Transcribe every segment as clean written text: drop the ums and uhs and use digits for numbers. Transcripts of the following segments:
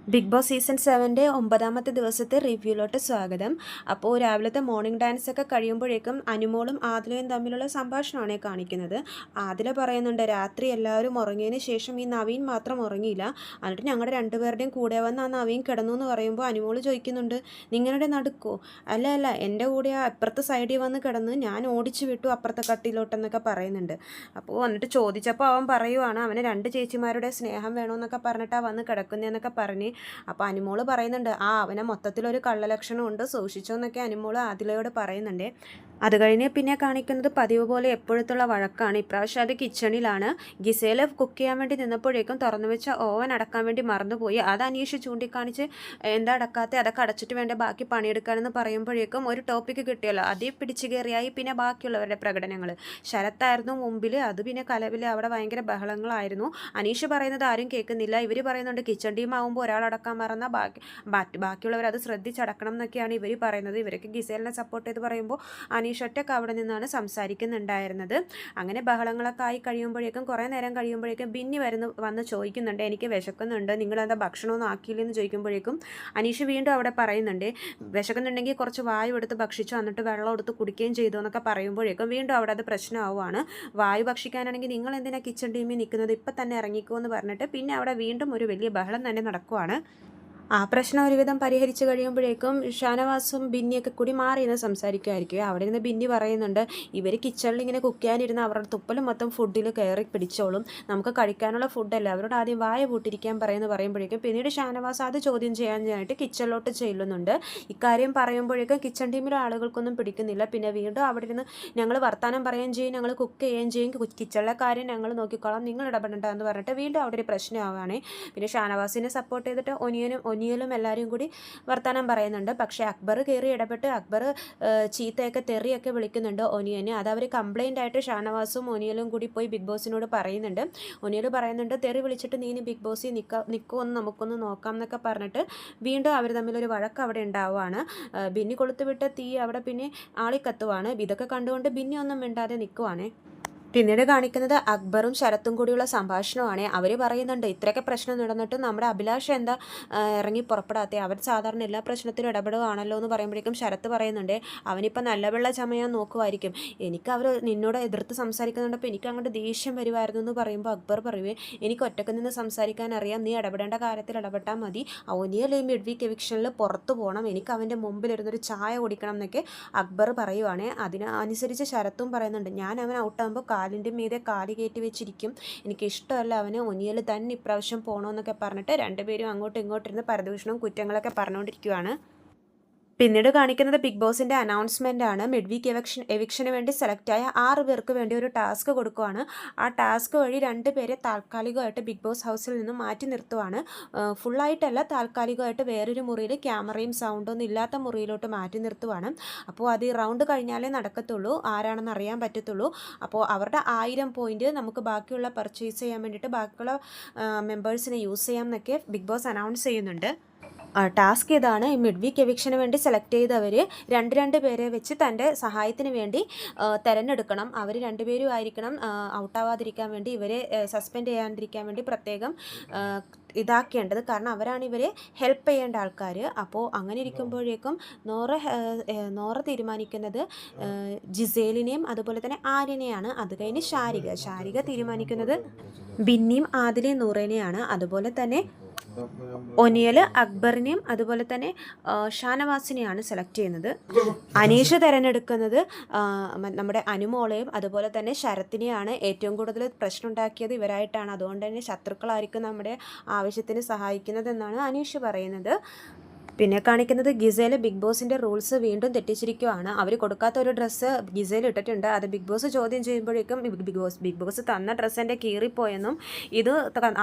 Big boss season 7ൻ്റെ 9ാമത്തെ ദിവസത്തെ റിവ്യൂലോട്ട് സ്വാഗതം. അപ്പോൾ രാവിലത്തെ മോർണിംഗ് ഡാൻസ് ഒക്കെ കഴിയുമ്പോഴേക്കും അനുമോളും ആദിലയും തമ്മിലുള്ള സംഭാഷണമാണ് കാണിക്കുന്നത്. ആദില പറയുന്നുണ്ട്, രാത്രി എല്ലാവരും ഉറങ്ങിയതിന് ശേഷം ഈ നവീൻ മാത്രം ഉറങ്ങിയില്ല, എന്നിട്ട് ഞങ്ങളുടെ രണ്ടുപേരുടെയും കൂടെ വന്ന് ആ നവീൻ കിടന്നു എന്ന് പറയുമ്പോൾ അനുമോൾ ചോദിക്കുന്നുണ്ട്, നിങ്ങളുടെ നടുക്കോ? അല്ല അല്ല, എൻ്റെ കൂടെ ആ അപ്പുറത്തെ സൈഡിൽ വന്ന് കിടന്ന് ഞാൻ ഓടിച്ചു വിട്ടു അപ്പുറത്തെ കട്ടിലോട്ടെന്നൊക്കെ പറയുന്നുണ്ട്. അപ്പോൾ വന്നിട്ട് ചോദിച്ചപ്പോൾ അവൻ പറയുവാണ്, അവന് രണ്ട് ചേച്ചിമാരുടെ സ്നേഹം വേണമെന്നൊക്കെ പറഞ്ഞിട്ടാണ് വന്ന് കിടക്കുന്നതെന്നൊക്കെ പറഞ്ഞ്. അപ്പോൾ അനുമോള് പറയുന്നുണ്ട്, അവനെ മൊത്തത്തിലൊരു കള്ളലക്ഷണം ഉണ്ട്, സൂക്ഷിച്ചോ എന്നൊക്കെ അനുമോള് ആദിലയോട് പറയുന്നുണ്ട്. അത് കഴിഞ്ഞ് പിന്നെ കാണിക്കുന്നത് പതിവ് പോലെ എപ്പോഴത്തുള്ള വഴക്കാണ്. ഇപ്രാവശ്യം അത് കിച്ചണിലാണ്. ഗിസേല് കുക്ക് ചെയ്യാൻ വേണ്ടി നിന്നപ്പോഴേക്കും തുറന്നു വെച്ച ഓവൻ അടക്കാൻ വേണ്ടി മറന്നുപോയി. അത് അനീഷ് ചൂണ്ടിക്കാണിച്ച്, എന്താ അടക്കാത്തെ, അതൊക്കെ അടച്ചിട്ട് വേണ്ട ബാക്കി പണിയെടുക്കാനെന്ന് പറയുമ്പോഴേക്കും ഒരു ടോപ്പിക്ക് കിട്ടിയല്ലോ, അതിൽ പിടിച്ചു കയറിയായി. പിന്നെ ബാക്കിയുള്ളവരുടെ പ്രകടനങ്ങൾ, ശരത്തായിരുന്നു മുമ്പിൽ, അത് പിന്നെ കലവിൽ അവിടെ ഭയങ്കര ബഹളങ്ങളായിരുന്നു. അനീഷ് പറയുന്നത് ആരും കേൾക്കുന്നില്ല. ഇവർ പറയുന്നുണ്ട് കിച്ചൺ ടീം ആകുമ്പോൾ ഒരാളടക്കാൻ മറന്നാൽ ബാക്കിയുള്ളവർ അത് ശ്രദ്ധിച്ചടക്കണം എന്നൊക്കെയാണ് ഇവർ പറയുന്നത്. ഇവരൊക്കെ ഗിസേലിനെ സപ്പോർട്ട് ചെയ്ത് പറയുമ്പോൾ അനീഷ് ഒറ്റയ്ക്ക് അവിടെ നിന്നാണ് സംസാരിക്കുന്നുണ്ടായിരുന്നത്. അങ്ങനെ ബഹളങ്ങളൊക്കെ ആയി കഴിയുമ്പോഴേക്കും കുറേ നേരം കഴിയുമ്പോഴേക്കും ബിന്നി വന്ന് ചോദിക്കുന്നുണ്ട്, എനിക്ക് വിശക്കുന്നുണ്ട്, നിങ്ങളെന്താ ഭക്ഷണമൊന്നും ആക്കിയില്ലെന്ന് ചോദിക്കുമ്പോഴേക്കും അനീഷ് വീണ്ടും അവിടെ പറയുന്നുണ്ട്, വിശക്കുന്നുണ്ടെങ്കിൽ കുറച്ച് വായു എടുത്ത് ഭക്ഷിച്ചു, എന്നിട്ട് വെള്ളം എടുത്ത് കുടിക്കുകയും ചെയ്തു എന്നൊക്കെ പറയുമ്പോഴേക്കും വീണ്ടും അവിടെ അത് പ്രശ്നമാവുകയാണ്. വായു ഭക്ഷിക്കാനാണെങ്കിൽ നിങ്ങൾ എന്തിനാ കിച്ചൺ ടീമിൽ നിൽക്കുന്നത്, ഇപ്പം തന്നെ ഇറങ്ങിക്കോ എന്ന് പറഞ്ഞിട്ട് പിന്നെ അവിടെ വീണ്ടും ഒരു വലിയ ബഹളം തന്നെ നടക്കുവാണ്. ആ പ്രശ്നം ഒരുവിധം പരിഹരിച്ച് കഴിയുമ്പോഴേക്കും ഷാനവാസും ബിന്നിയൊക്കെ കൂടി മാറി നിന്ന് സംസാരിക്കുമായിരിക്കും. അവിടെ നിന്ന് ബിന്നി പറയുന്നുണ്ട്, ഇവർ കിച്ചണിൽ ഇങ്ങനെ കുക്ക് ചെയ്യാനിരുന്ന് അവരുടെ തുപ്പലും മൊത്തം ഫുഡിൽ കയറി പിടിച്ചോളും, നമുക്ക് കഴിക്കാനുള്ള ഫുഡല്ല, അവരോട് ആദ്യം വായ പൂട്ടിരിക്കാൻ പറയുമ്പോഴേക്കും പിന്നീട് ഷാനവാസ് അത് ചോദ്യം ചെയ്യാനായിട്ട് കിച്ചണിലോട്ട് ചെല്ലുന്നുണ്ട്. ഇക്കാര്യം പറയുമ്പോഴേക്കും കിച്ചൺ ടീമിലെ ആളുകൾക്കൊന്നും പിടിക്കുന്നില്ല. പിന്നെ വീണ്ടും അവിടെ ഇരുന്ന് ഞങ്ങൾ വർത്തമാനം പറയുകയും ചെയ്യും, ഞങ്ങൾ കുക്ക് ചെയ്യുകയും ചെയ്യും, കിച്ചണിലെ കാര്യം ഞങ്ങൾ നോക്കിക്കോളാം, നിങ്ങൾ ഇടപെടണ്ട എന്ന് പറഞ്ഞിട്ട് വീണ്ടും അവിടെ ഒരു പ്രശ്നമാവുകയാണ്. പിന്നെ ഷാനവാസിനെ സപ്പോർട്ട് ചെയ്തിട്ട് ഒനിയലും എല്ലാവരും കൂടി വർത്തമാനം പറയുന്നുണ്ട്. പക്ഷേ അക്ബർ കയറി ഇടപെട്ട് അക്ബർ ചീത്തയൊക്കെ തെറിയൊക്കെ വിളിക്കുന്നുണ്ട് ഒനിയന്. അത് അവർ കംപ്ലൈൻ്റ് ആയിട്ട് ഷാനവാസും ഒനിയലും കൂടി പോയി ബിഗ് ബോസിനോട് പറയുന്നുണ്ട്. ഒനിയൽ പറയുന്നുണ്ട്, തെറി വിളിച്ചിട്ട് നീ ബിഗ് ബോസിൽ നിൽക്കുമെന്ന് നമുക്കൊന്ന് നോക്കാം എന്നൊക്കെ പറഞ്ഞിട്ട് വീണ്ടും അവർ തമ്മിലൊരു വഴക്ക് അവിടെ ഉണ്ടാവുകയാണ്. ബിന്നി കൊളുത്തുവിട്ട തീ അവിടെ പിന്നെ ആളിക്കത്തുവാണ്. ഇതൊക്കെ കണ്ടുകൊണ്ട് ബിന്നി ഒന്നും മിണ്ടാതെ നിൽക്കുവാണ്. പിന്നീട് കാണിക്കുന്നത് അക്ബറും ശരത്തും കൂടിയുള്ള സംഭാഷണമാണ്. അവർ പറയുന്നുണ്ട്, ഇത്രയൊക്കെ പ്രശ്നം നടന്നിട്ട് നമ്മുടെ അഭിലാഷ് എന്താ ഇറങ്ങി പുറപ്പെടാത്തെ, അവർ സാധാരണ എല്ലാ പ്രശ്നത്തിലും ഇടപെടുകയാണല്ലോ എന്ന് പറയുമ്പോഴേക്കും ശരത്ത് പറയുന്നുണ്ട്, അവനിപ്പോൾ നല്ല വെള്ള ചമയാൻ നോക്കുമായിരിക്കും, എനിക്ക് അവർ നിന്നോട് എതിർത്ത് സംസാരിക്കുന്നുണ്ടപ്പോൾ എനിക്ക് അങ്ങോട്ട് ദേഷ്യം വരുമായിരുന്നു എന്ന് പറയുമ്പോൾ അക്ബർ പറയുവേ, എനിക്ക് ഒറ്റക്ക് നിന്ന് സംസാരിക്കാൻ അറിയാം, നീ ഇടപെടേണ്ട കാര്യത്തിൽ ഇടപെട്ടാൽ മതി, ഒനിയൽ ഈ മിഡ് വീക്ക് എവിക്ഷനിൽ പുറത്തു പോകണം, എനിക്ക് അവൻ്റെ മുമ്പിലിരുന്നൊരു ചായ കുടിക്കണം എന്നൊക്കെ അക്ബർ പറയുവാണ്. അതിനനുസരിച്ച് ശരത്തും പറയുന്നുണ്ട്, ഞാൻ അവൻ ഔട്ടാകുമ്പോൾ കാലിൻ്റെ മീതെ കാല് കയറ്റി വെച്ചിരിക്കും, എനിക്കിഷ്ടമല്ല അവന്, ഒനിയൽ തന്നെ ഇപ്രാവശ്യം പോകണമെന്നൊക്കെ പറഞ്ഞിട്ട് രണ്ടുപേരും അങ്ങോട്ടും ഇങ്ങോട്ടിരുന്ന് പരദൂഷണവും കുറ്റങ്ങളൊക്കെ പറഞ്ഞുകൊണ്ടിരിക്കുകയാണ്. പിന്നീട് കാണിക്കുന്നത് ബിഗ് ബോസിൻ്റെ അനൗൺസ്മെൻ്റ് ആണ്. മിഡ് വീക്ക് എവിക്ഷന് വേണ്ടി സെലക്റ്റായ 6 പേർക്ക് വേണ്ടി ഒരു ടാസ്ക് കൊടുക്കുവാണ്. ആ ടാസ്ക് വഴി 2 പേരെ താൽക്കാലികമായിട്ട് ബിഗ് ബോസ് ഹൗസിൽ നിന്നും മാറ്റി നിർത്തുവാണ്. ഫുള്ളായിട്ടല്ല, താൽക്കാലികമായിട്ട് വേറൊരു മുറിയിൽ ക്യാമറയും സൗണ്ടൊന്നും ഇല്ലാത്ത മുറിയിലോട്ട് മാറ്റി നിർത്തുവാണ്. അപ്പോൾ അത് ഈ റൗണ്ട് കഴിഞ്ഞാലേ നടക്കത്തുള്ളൂ, ആരാണെന്ന് അറിയാൻ പറ്റത്തുള്ളൂ. അപ്പോൾ അവരുടെ 1000 പോയിൻറ്റ് നമുക്ക് ബാക്കിയുള്ള പർച്ചേസ് ചെയ്യാൻ വേണ്ടിയിട്ട് ബാക്കിയുള്ള മെമ്പേഴ്സിനെ യൂസ് ചെയ്യാം എന്നൊക്കെ ബിഗ് ബോസ് അനൗൺസ് ചെയ്യുന്നുണ്ട്. ടാസ്ക് ഇതാണ്, ഈ മിഡ് വീക്ക് എവിക്ഷന് വേണ്ടി സെലക്ട് ചെയ്തവർ രണ്ട് പേരെ വെച്ച് തൻ്റെ സഹായത്തിന് വേണ്ടി തിരഞ്ഞെടുക്കണം. അവർ 2 പേരും ആയിരിക്കണം ഔട്ടാവാതിരിക്കാൻ വേണ്ടി, ഇവരെ സസ്പെൻഡ് ചെയ്യാണ്ടിരിക്കാൻ വേണ്ടി പ്രത്യേകം ഇതാക്കേണ്ടത്, കാരണം അവരാണ് ഇവരെ ഹെൽപ്പ് ചെയ്യേണ്ട ആൾക്കാർ. അപ്പോൾ അങ്ങനെ ഇരിക്കുമ്പോഴേക്കും നോറ തീരുമാനിക്കുന്നത് ജിസേലിനെയും അതുപോലെ തന്നെ ആര്യനെയാണ്. അത് കഴിഞ്ഞ് ശാരിക തീരുമാനിക്കുന്നത് ബിന്നിയും ആദിലയും നൂറേനെയാണ്. അതുപോലെ തന്നെ ഒനിയൽ അക്ബറിനെയും അതുപോലെ തന്നെ ഷാനവാസിനെയാണ് സെലക്ട് ചെയ്യുന്നത്. അനീഷ് തിരഞ്ഞെടുക്കുന്നത് നമ്മുടെ അനുമോളെയും അതുപോലെ തന്നെ ശരത്തിനെയാണ്. ഏറ്റവും കൂടുതൽ പ്രശ്നം ഉണ്ടാക്കിയത് ഇവരായിട്ടാണ്, അതുകൊണ്ട് തന്നെ ശത്രുക്കളായിരിക്കും നമ്മുടെ ആവശ്യത്തിന് സഹായിക്കുന്നതെന്നാണ് അനീഷ് പറയുന്നത്. പിന്നെ കാണിക്കുന്നത് ഗിസേൽ ബിഗ് ബോസിൻ്റെ റൂൾസ് വീണ്ടും തെറ്റിച്ചിരിക്കുകയാണ്. അവർ കൊടുക്കാത്ത ഒരു ഡ്രസ്സ് ഗിസേൽ ഇട്ടിട്ടുണ്ട്. അത് ബിഗ് ബോസ് ചോദ്യം ചെയ്യുമ്പോഴേക്കും ബിഗ് ബോസ് തന്ന ഡ്രസ്സ് എൻ്റെ കീറിപ്പോയെന്നും ഇത്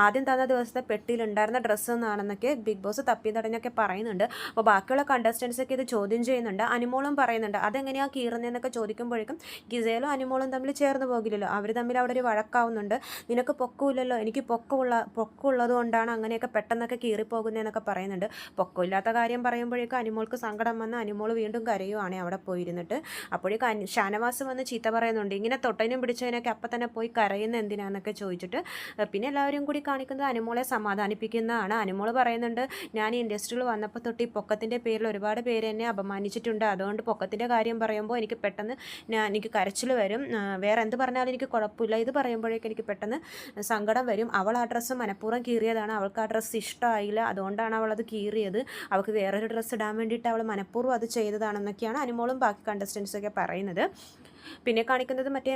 ആദ്യം തന്ന ദിവസത്തെ പെട്ടിയിലുണ്ടായിരുന്ന ഡ്രസ്സ് എന്നാണെന്നൊക്കെ ബിഗ് ബോസ് തപ്പി തടഞ്ഞൊക്കെ പറയുന്നുണ്ട്. അപ്പോൾ ബാക്കിയുള്ള കണ്ടസ്റ്റൻസൊക്കെ ഇത് ചോദ്യം ചെയ്യുന്നുണ്ട്. അനുമോളും പറയുന്നുണ്ട്, അതെങ്ങനെയാണ് കീറുന്നതെന്നൊക്കെ ചോദിക്കുമ്പോഴേക്കും ഗിസേലും അനുമോളും തമ്മിൽ ചേർന്ന് പോകില്ലല്ലോ, അവർ തമ്മിൽ അവിടെ ഒരു വഴക്കാവുന്നുണ്ട്. നിനക്ക് പൊക്കമില്ലല്ലോ, എനിക്ക് പൊക്കമുള്ളത് കൊണ്ടാണ് അങ്ങനെയൊക്കെ പെട്ടെന്നൊക്കെ കീറിപ്പോകുന്നതെന്നൊക്കെ പറയുന്നുണ്ട്. പൊക്കമില്ലാത്ത കാര്യം പറയുമ്പോഴേക്കും അനുമോൾക്ക് സങ്കടം വന്ന് അനുമോൾ വീണ്ടും കരയുവാണ് അവിടെ പോയിരുന്നിട്ട്. അപ്പോഴേക്കും ഷാനവാസ് വന്ന് ചീത്ത പറയുന്നുണ്ട്, ഇങ്ങനെ തൊട്ടതിനും പിടിച്ചതിനൊക്കെ അപ്പം തന്നെ പോയി കരയുന്ന എന്തിനാന്നൊക്കെ ചോദിച്ചിട്ട്. പിന്നെ എല്ലാവരും കൂടി കാണിക്കുന്നത് അനുമോളെ സമാധാനിപ്പിക്കുന്നതാണ്. അനുമോൾ പറയുന്നുണ്ട്, ഞാൻ ഈ ഇൻഡസ്ട്രിയിൽ വന്നപ്പോൾ തൊട്ട് ഈ പൊക്കത്തിൻ്റെ പേരിൽ ഒരുപാട് പേര് എന്നെ അപമാനിച്ചിട്ടുണ്ട്. അതുകൊണ്ട് പൊക്കത്തിൻ്റെ കാര്യം പറയുമ്പോൾ എനിക്ക് പെട്ടെന്ന് എനിക്ക് കരച്ചിൽ വരും. വേറെ എന്ത് പറഞ്ഞാലും എനിക്ക് കുഴപ്പമില്ല, ഇത് പറയുമ്പോഴേക്കും എനിക്ക് പെട്ടെന്ന് സങ്കടം വരും. അവൾ ആ ഡ്രസ്സ് മനഃപൂർവ്വം കീറിയതാണ്, അവൾക്ക് ആ ഡ്രസ്സ് ഇഷ്ടമായില്ല, അതുകൊണ്ടാണ് അവളത് കീറിയത്. അവൾക്ക് വേറൊരു ഡ്രസ്സ് ഇടാൻ വേണ്ടിയിട്ട് അവൾ മനഃപൂർവ്വം അത് ചെയ്തതാണെന്നൊക്കെയാണ് അനുമോളും ബാക്കി കണ്ടസ്റ്റൻസൊക്കെ പറയുന്നത്. പിന്നെ കാണിക്കുന്നത് മറ്റേ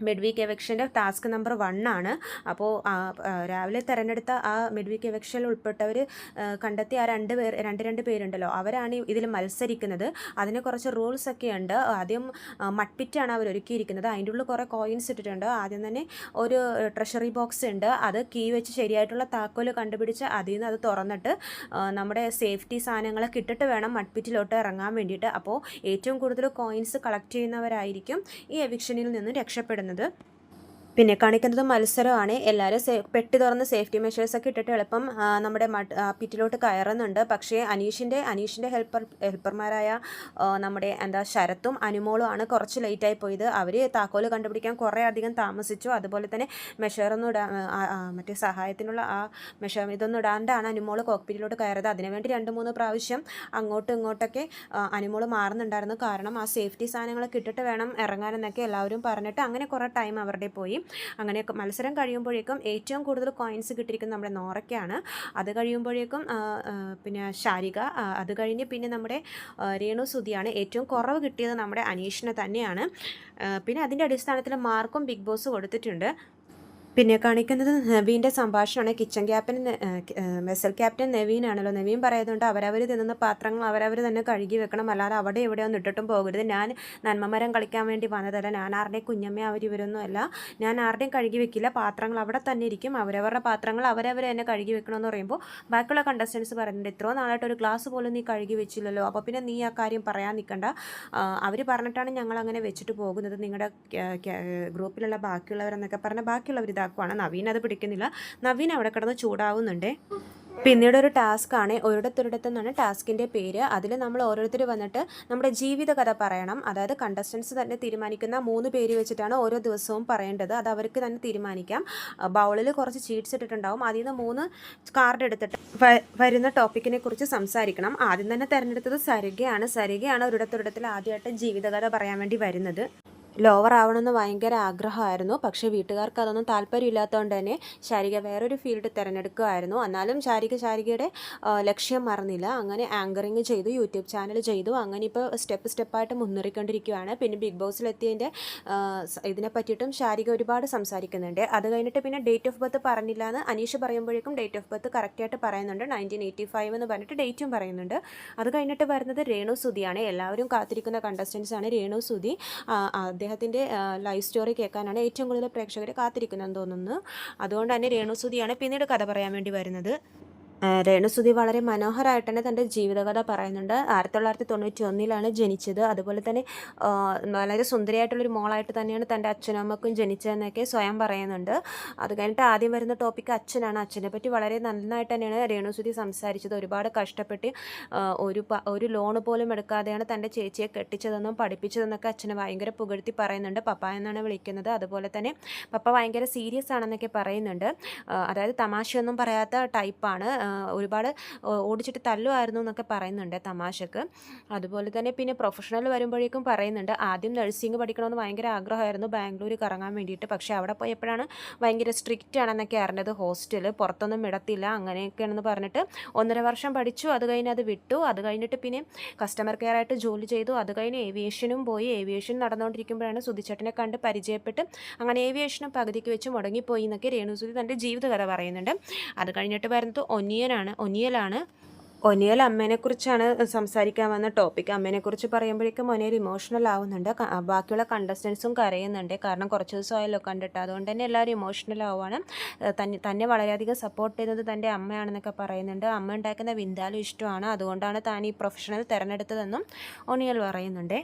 മിഡ് വീക്ക് എവക്ഷൻ്റെ ടാസ്ക് നമ്പർ 1 ആണ്. അപ്പോൾ രാവിലെ തിരഞ്ഞെടുത്ത ആ മിഡ് വീക്ക് എവക്ഷനിൽ ഉൾപ്പെട്ടവർ കണ്ടെത്തിയ ആ രണ്ട് പേരുണ്ടല്ലോ, അവരാണ് ഇതിൽ മത്സരിക്കുന്നത്. അതിന് കുറച്ച് റൂൾസൊക്കെ ഉണ്ട്. ആദ്യം മഡ്പിറ്റാണ് അവർ ഒരുക്കിയിരിക്കുന്നത്. അതിൻ്റെ ഉള്ളിൽ കുറേ കോയിൻസ് ഇട്ടിട്ടുണ്ട്. ആദ്യം തന്നെ ഒരു ട്രഷറി ബോക്സ് ഉണ്ട്. അത് കീ വെച്ച് ശരിയായിട്ടുള്ള താക്കോൽ കണ്ടുപിടിച്ച് അതിൽ നിന്ന് അത് തുറന്നിട്ട് നമ്മുടെ സേഫ്റ്റി സാധനങ്ങളൊക്കെ ഇട്ടിട്ട് വേണം മഡ്പിറ്റിലോട്ട് ഇറങ്ങാൻ വേണ്ടിയിട്ട്. അപ്പോൾ ഏറ്റവും കൂടുതൽ കോയിൻസ് കളക്ട് ചെയ്യുന്നവരായിരിക്കും ഈ എവിക്ഷനിൽ നിന്നും രക്ഷപ്പെടുന്നത്. പിന്നെ കാണിക്കുന്നത് മത്സരമാണ്. എല്ലാവരും പെട്ടി തുറന്ന് സേഫ്റ്റി മെഷേഴ്സൊക്കെ ഇട്ടിട്ട് എളുപ്പം നമ്മുടെ പിറ്റിലോട്ട് കയറുന്നുണ്ട്. പക്ഷേ അനീഷിൻ്റെ ഹെൽപ്പർമാരായ നമ്മുടെ ശരത്തും അനുമോളും ആണ് കുറച്ച് ലേറ്റായി പോയത്. അവർ താക്കോല് കണ്ടുപിടിക്കാൻ കുറേ അധികം താമസിച്ചു. അതുപോലെ തന്നെ മെഷറൊന്നും മറ്റേ സഹായത്തിനുള്ള ആ ഇതൊന്നും ഇടാണ്ടാണ് അനുമോൾ കോക്പിറ്റിലോട്ട് കയറിയത്. അതിനുവേണ്ടി 2-3 പ്രാവശ്യം അങ്ങോട്ടും ഇങ്ങോട്ടൊക്കെ അനുമോൾ മാറുന്നുണ്ടായിരുന്നു. കാരണം ആ സേഫ്റ്റി സാധനങ്ങളൊക്കെ ഇട്ടിട്ട് വേണം ഇറങ്ങാനെന്നൊക്കെ എല്ലാവരും പറഞ്ഞിട്ട് അങ്ങനെ കുറേ ടൈം അവരുടെ പോയി. അങ്ങനെ മത്സരം കഴിയുമ്പോഴേക്കും ഏറ്റവും കൂടുതൽ കോയിൻസ് കിട്ടിയിരിക്കുന്നത് നമ്മുടെ നോറയ്ക്കാണ്. അത് കഴിയുമ്പോഴേക്കും പിന്നെ ശാരിക, അത് കഴിഞ്ഞ് പിന്നെ നമ്മുടെ രേണു സുധിയാണ്. ഏറ്റവും കുറവ് കിട്ടിയത് നമ്മുടെ അനീഷിന് തന്നെയാണ്. പിന്നെ അതിൻ്റെ അടിസ്ഥാനത്തിൽ മാർക്കും ബിഗ് ബോസ് കൊടുത്തിട്ടുണ്ട്. പിന്നെ കാണിക്കുന്നത് നവീൻ്റെ സംഭാഷണമാണ്. കിച്ചൺ ക്യാപ്റ്റൻ വെസൽ ക്യാപ്റ്റൻ നവീനാണല്ലോ. നവീൻ പറയുന്നുണ്ട്, അവരവർ തിന്നുന്ന പാത്രങ്ങൾ അവരവർ തന്നെ കഴുകി വെക്കണം, അല്ലാതെ അവിടെ എവിടെയൊന്നും ഇട്ടിട്ടും പോകരുത്. ഞാൻ നന്മമരം കളിക്കാൻ വേണ്ടി വന്നതല്ല, ഞാൻ ആരുടെയും കുഞ്ഞമ്മ ഇവരൊന്നും അല്ല, ഞാൻ ആരുടെയും കഴുകി വെക്കില്ല, പാത്രങ്ങൾ അവിടെ തന്നെ ഇരിക്കും, അവരവരുടെ പാത്രങ്ങൾ അവരവർ തന്നെ കഴുകി വെക്കണമെന്ന് പറയുമ്പോൾ ബാക്കിയുള്ള കണ്ടസ്റ്റൻസ് പറയുന്നുണ്ട്, ഇത്രയോ നാളായിട്ട് ഒരു ഗ്ലാസ് പോലും നീ കഴുകി വെച്ചില്ലല്ലോ, അപ്പോൾ പിന്നെ നീ ആ കാര്യം പറയാൻ നിൽക്കണ്ട, അവർ പറഞ്ഞിട്ടാണ് ഞങ്ങൾ അങ്ങനെ വെച്ചിട്ട് പോകുന്നത്, നിങ്ങളുടെ ഗ്രൂപ്പിലുള്ള ബാക്കിയുള്ളവരെന്നൊക്കെ പറഞ്ഞാൽ ബാക്കിയുള്ളവർ ാണ്. നവീൻ അത് പിടിക്കുന്നില്ല. നവീൻ അവിടെ കിടന്ന് ചൂടാവുന്നുണ്ട്. പിന്നീട് ഒരു ടാസ്ക്കാണ്, ഒരിടത്തൊരിടത്തെന്നാണ് ടാസ്കിൻ്റെ പേര്. അതിൽ നമ്മൾ ഓരോരുത്തർ വന്നിട്ട് നമ്മുടെ ജീവിതകഥ പറയണം. അതായത് കണ്ടസ്റ്റൻസ് തന്നെ തീരുമാനിക്കുന്ന 3 പേര് വെച്ചിട്ടാണ് ഓരോ ദിവസവും പറയേണ്ടത്. അത് അവർക്ക് തന്നെ തീരുമാനിക്കാം. ബൗളിൽ കുറച്ച് ചീറ്റ്സ് ഇട്ടിട്ടുണ്ടാവും. അതിൽ നിന്ന് 3 കാർഡ് എടുത്തിട്ട് വരുന്ന ടോപ്പിക്കിനെ കുറിച്ച് സംസാരിക്കണം. ആദ്യം തന്നെ തിരഞ്ഞെടുത്തത് സരികയാണ് ഒരിടത്തൊരിടത്തിൽ ആദ്യമായിട്ട് ജീവിതകഥ പറയാൻ വേണ്ടി വരുന്നത്. ലോവർ ആവണമെന്ന് ഭയങ്കര ആഗ്രഹമായിരുന്നു. പക്ഷേ വീട്ടുകാർക്ക് അതൊന്നും താല്പര്യമില്ലാത്തതുകൊണ്ട് തന്നെ ശാരിക വേറൊരു ഫീൽഡ് തിരഞ്ഞെടുക്കുമായിരുന്നു. എന്നാലും ശാരികയുടെ ലക്ഷ്യം മറന്നില്ല. അങ്ങനെ ആങ്കറിങ് ചെയ്തു, യൂട്യൂബ് ചാനൽ ചെയ്തു. അങ്ങനെ ഇപ്പോൾ സ്റ്റെപ്പായിട്ട് മുന്നേറിക്കൊണ്ടിരിക്കുകയാണ്. പിന്നെ ബിഗ് ബോസിലെത്തിയതിൻ്റെ ഇതിനെ പറ്റിയിട്ടും ശാരിക ഒരുപാട് സംസാരിക്കുന്നുണ്ട്. അത് കഴിഞ്ഞിട്ട് പിന്നെ ഡേറ്റ് ഓഫ് ബർത്ത് പറഞ്ഞില്ല എന്ന് അനീഷ് പറയുമ്പോഴേക്കും ഡേറ്റ് ഓഫ് ബർത്ത് കറക്റ്റായിട്ട് പറയുന്നുണ്ട്. 1985 എന്ന് പറഞ്ഞിട്ട് ഡേറ്റും പറയുന്നുണ്ട്. അത് കഴിഞ്ഞിട്ട് വരുന്നത് രേണു സുധിയാണ്. എല്ലാവരും കാത്തിരിക്കുന്ന കണ്ടസ്റ്റൻസാണ് രേണു സുധി. അദ്ദേഹത്തിൻ്റെ ലൈഫ് സ്റ്റോറി കേൾക്കാനാണ് ഏറ്റവും കൂടുതൽ പ്രേക്ഷകർ കാത്തിരിക്കുന്നതെന്ന് തോന്നുന്നു. അതുകൊണ്ട് തന്നെ രേണു സുധിയാണ് പിന്നീട് കഥ പറയാൻ വേണ്ടി വരുന്നത്. രേണു സുധി വളരെ മനോഹരമായിട്ട് തന്നെ തൻ്റെ ജീവിതകഥ പറയുന്നുണ്ട്. 1991 ജനിച്ചത്. അതുപോലെ തന്നെ വളരെ സുന്ദരിയായിട്ടുള്ളൊരു മോളായിട്ട് തന്നെയാണ് തൻ്റെ അച്ഛനും അമ്മക്കും ജനിച്ചതെന്നൊക്കെ സ്വയം പറയുന്നുണ്ട്. അത് കഴിഞ്ഞിട്ട് ആദ്യം വരുന്ന ടോപ്പിക്ക് അച്ഛനാണ്. അച്ഛനെ പറ്റി വളരെ നന്നായിട്ട് തന്നെയാണ് രേണു സുധി സംസാരിച്ചത്. ഒരുപാട് കഷ്ടപ്പെട്ട് ഒരു ലോൺ പോലും എടുക്കാതെയാണ് തൻ്റെ ചേച്ചിയെ കെട്ടിച്ചതെന്നും പഠിപ്പിച്ചതെന്നൊക്കെ അച്ഛനെ ഭയങ്കര പുകഴ്ത്തി പറയുന്നുണ്ട്. പപ്പ എന്നാണ് വിളിക്കുന്നത്. അതുപോലെ തന്നെ പപ്പ ഭയങ്കര സീരിയസ് ആണെന്നൊക്കെ പറയുന്നുണ്ട്. അതായത് തമാശയൊന്നും പറയാത്ത ടൈപ്പാണ്. ഒരുപാട് ഓടിച്ചിട്ട് തല്ലുമായിരുന്നു എന്നൊക്കെ പറയുന്നുണ്ട് തമാശക്ക്. അതുപോലെ തന്നെ പിന്നെ പ്രൊഫഷണൽ വരുമ്പോഴേക്കും പറയുന്നുണ്ട്, ആദ്യം നഴ്സിംഗ് പഠിക്കണമെന്ന് ഭയങ്കര ആഗ്രഹമായിരുന്നു ബാംഗ്ലൂർ കറങ്ങാൻ വേണ്ടിയിട്ട്. പക്ഷേ അവിടെ പോയപ്പോഴാണ് ഭയങ്കര സ്ട്രിക്റ്റ് ആണെന്നൊക്കെ അറിഞ്ഞത്. ഹോസ്റ്റൽ പുറത്തൊന്നും വിടത്തില്ല അങ്ങനെയൊക്കെയാണെന്ന് പറഞ്ഞിട്ട് 1.5 വർഷം പഠിച്ചു. അത് കഴിഞ്ഞ് അത് വിട്ടു. അത് കഴിഞ്ഞിട്ട് പിന്നെ കസ്റ്റമർ കെയർ ആയിട്ട് ജോലി ചെയ്തു. അത് കഴിഞ്ഞ് ഏവിയേഷനും പോയി. ഏവിയേഷൻ നടന്നുകൊണ്ടിരിക്കുമ്പോഴാണ് സുധിച്ചേട്ടനെ കണ്ട് പരിചയപ്പെട്ട് അങ്ങനെ ഏവിയേഷനും പകുതിക്ക് വെച്ച് മുടങ്ങിപ്പോയി എന്നൊക്കെ രേണു സുധി തൻ്റെ ജീവിതകഥ പറയുന്നുണ്ട്. അത് കഴിഞ്ഞിട്ട് വരുന്നത് ഒനിയൽ അമ്മേനെക്കുറിച്ചാണ് സംസാരിക്കാൻ വന്ന ടോപ്പിക്. അമ്മേനെക്കുറിച്ച് പറയുമ്പോഴേക്കും ഒനിയൽ ഇമോഷണൽ ആവുന്നുണ്ട്. ബാക്കിയുള്ള കണ്ടസ്റ്റൻസും കരയുന്നുണ്ട്. കാരണം കുറച്ച് ദിവസമായല്ലോ കണ്ടിട്ട്. അതുകൊണ്ട് തന്നെ എല്ലാവരും ഇമോഷണൽ ആവുകയാണ്. തന്നെ വളരെയധികം സപ്പോർട്ട് ചെയ്യുന്നത് തൻ്റെ അമ്മയാണെന്നൊക്കെ പറയുന്നുണ്ട്. അമ്മ ഉണ്ടാക്കുന്ന വിന്താലും ഇഷ്ടമാണ്. അതുകൊണ്ടാണ് താൻ ഈ പ്രൊഫഷണൽ തിരഞ്ഞെടുത്തതെന്നും ഒനിയൽ പറയുന്നുണ്ട്.